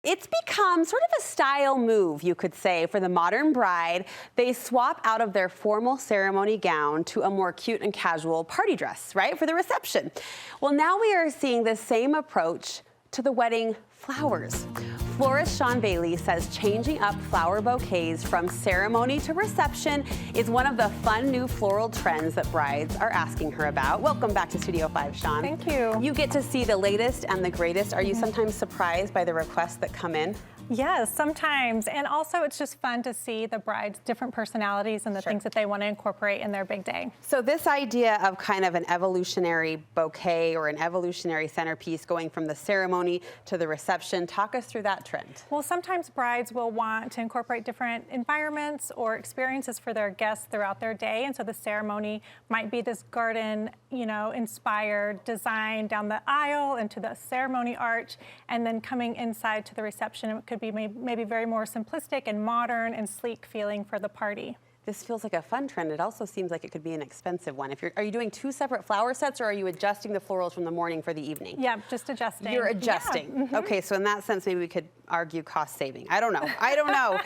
It's become sort of a style move, you could say, for the modern bride. They swap out of their formal ceremony gown to a more cute and casual party dress, right, for the reception. Well, now we are seeing the same approach to the wedding flowers. Florist Shawn Bailey says changing up flower bouquets from ceremony to reception is one of the fun new floral trends that brides are asking her about. Welcome back to Studio 5, Shawn. Thank you. You get to see the latest and the greatest. Are you sometimes surprised by the requests that come in? Yes, sometimes. And also it's just fun to see the bride's different personalities and the things that they want to incorporate in their big day. So this idea of kind of an evolutionary bouquet or an evolutionary centerpiece going from the ceremony to the reception, talk us through that trend. Well, sometimes brides will want to incorporate different environments or experiences for their guests throughout their day. And so the ceremony might be this garden, inspired design down the aisle into the ceremony arch, and then coming inside to the reception, it could be maybe very more simplistic and modern and sleek feeling for the party. This feels like a fun trend. It also seems like it could be an expensive one. Are you doing two separate flower sets, or are you adjusting the florals from the morning for the evening? Yeah, just adjusting. You're adjusting. Yeah. Okay, so in that sense, maybe we could argue cost saving. I don't know. I don't know.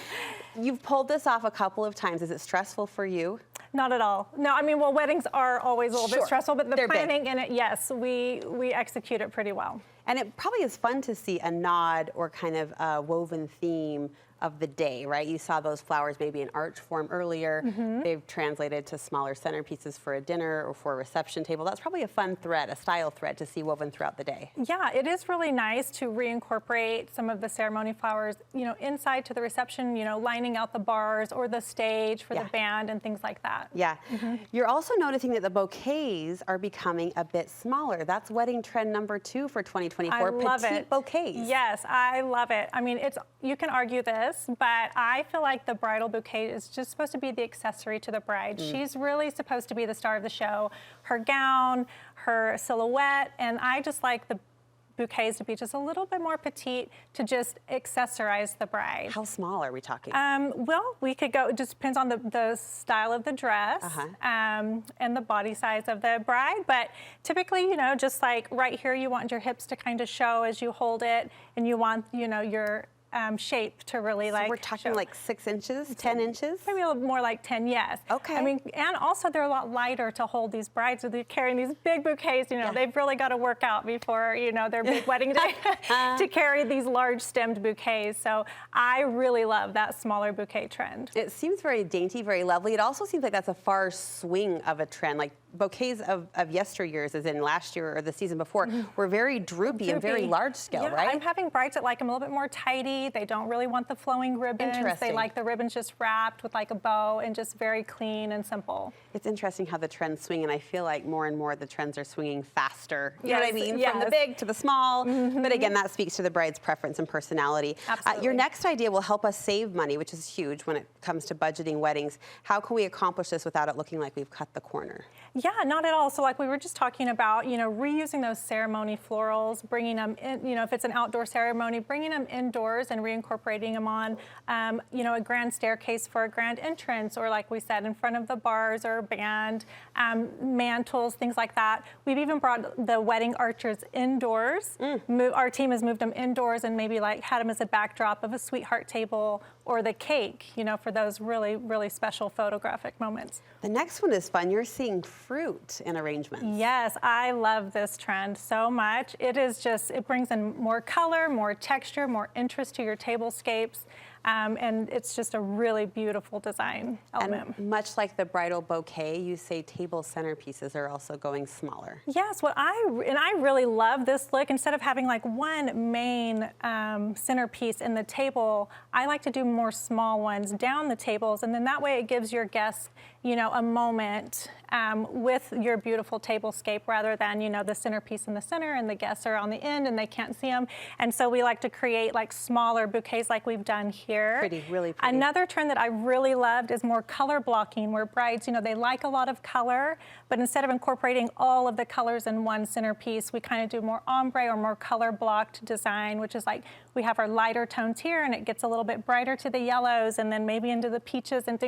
You've pulled this off a couple of times. Is it stressful for you? Not at all. No, I mean, well, weddings are always a little bit stressful, but the They're planning big. in it, yes, we execute it pretty well. And it probably is fun to see a nod or kind of a woven theme of the day, right? You saw those flowers maybe in arch form earlier. They've translated to smaller centerpieces for a dinner or for a reception table. That's probably a fun thread, a style thread to see woven throughout the day. Yeah, it is really nice to reincorporate some of the ceremony flowers, inside to the reception, lining out the bars or the stage for the band and things like that. Yeah. You're also noticing that the bouquets are becoming a bit smaller. That's wedding trend number 2 for 2024. I love petite bouquets. Yes, I love it. I mean, you can argue this, but I feel like the bridal bouquet is just supposed to be the accessory to the bride. She's really supposed to be the star of the show. Her gown, her silhouette, and I just like the bouquets to be just a little bit more petite to just accessorize the bride. How small are we talking? Well, we could go, it just depends on the style of the dress and the body size of the bride. But typically, just like right here, you want your hips to kind of show as you hold it, and you want, your shape to really so we're talking like 6 inches, 10 inches? Maybe a little more like 10, yes. Okay. I mean, and also they're a lot lighter to hold these brides. So they're carrying these big bouquets, they've really got to work out before, their big wedding day to carry these large stemmed bouquets. So I really love that smaller bouquet trend. It seems very dainty, very lovely. It also seems like that's a far swing of a trend. Like bouquets of yesteryears, as in last year or the season before, were very droopy and very large scale, right? I'm having brides that like them a little bit more tidy. They don't really want the flowing ribbons. They like the ribbons just wrapped with like a bow and just very clean and simple. It's interesting how the trends swing, and I feel like more and more the trends are swinging faster. You know Yes, what I mean? yes. From the big to the small. But again, that speaks to the bride's preference and personality. Absolutely. Your next idea will help us save money, which is huge when it comes to budgeting weddings. How can we accomplish this without it looking like we've cut the corner? Yeah, not at all. So like we were just talking about, reusing those ceremony florals, bringing them in, if it's an outdoor ceremony, bringing them indoors and reincorporating them on, a grand staircase for a grand entrance, or like we said, in front of the bars or band, mantles, things like that. We've even brought the wedding archers indoors. Our team has moved them indoors and maybe like had them as a backdrop of a sweetheart table or the cake, for those really, really special photographic moments. The next one is fun. You're seeing fruit in arrangements. Yes, I love this trend so much. It brings in more color, more texture, more interest to your tablescapes. And it's just a really beautiful design element. And much like the bridal bouquet, you say table centerpieces are also going smaller. Yes, I really love this look. Instead of having like one main centerpiece in the table, I like to do more small ones down the tables, and then that way it gives your guests, a moment with your beautiful tablescape rather than, the centerpiece in the center and the guests are on the end and they can't see them. And so we like to create like smaller bouquets like we've done here. here. Pretty, really pretty. Another trend that I really loved is more color blocking, where brides, you know, they like a lot of color, but instead of incorporating all of the colors in one centerpiece, we kind of do more ombre or more color blocked design, which is like we have our lighter tones here and it gets a little bit brighter to the yellows and then maybe into the peaches and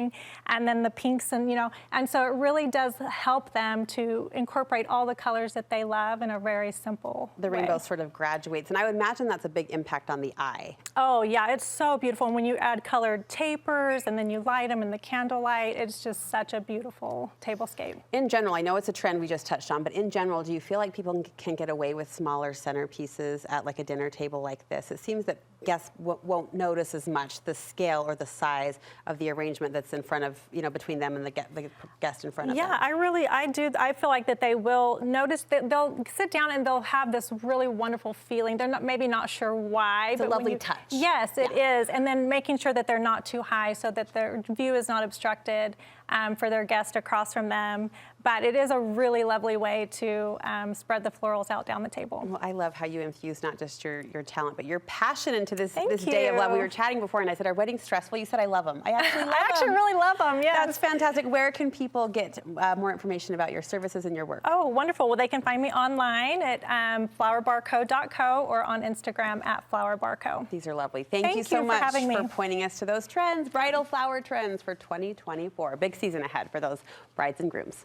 then the pinks, and you know, and so it really does help them to incorporate all the colors that they love in a very simple The way. rainbow sort of graduates, and I would imagine that's a big impact on the eye. Oh yeah, it's so beautiful. And when you add colored tapers and then you light them in the candlelight, it's just such a beautiful tablescape. In general, I know it's a trend we just touched on, but in general, do you feel like people can get away with smaller centerpieces at like a dinner table like this? It seems that guests won't notice as much the scale or the size of the arrangement that's in front of, you know, between them and the guest in front of them. Yeah, I feel like that they will notice that they'll sit down and they'll have this really wonderful feeling. They're maybe not sure why. It's a lovely touch. Yes, it is. And then making sure that they're not too high so that their view is not obstructed for their guest across from them. But it is a really lovely way to spread the florals out down the table. Well, I love how you infuse not just your talent, but your passion into this Thank day of love. We you. were chatting before, and I said, "Are weddings stressful?" You said, "I love them." I actually love them. I actually really love them, yes. That's fantastic. Where can people get more information about your services and your work? Oh, wonderful. Well, they can find me online at flowerbarco.co or on Instagram at flowerbarco. These are lovely. Thank you so for much having me. for pointing us to those trends, bridal flower trends for 2024. Big season ahead for those brides and grooms.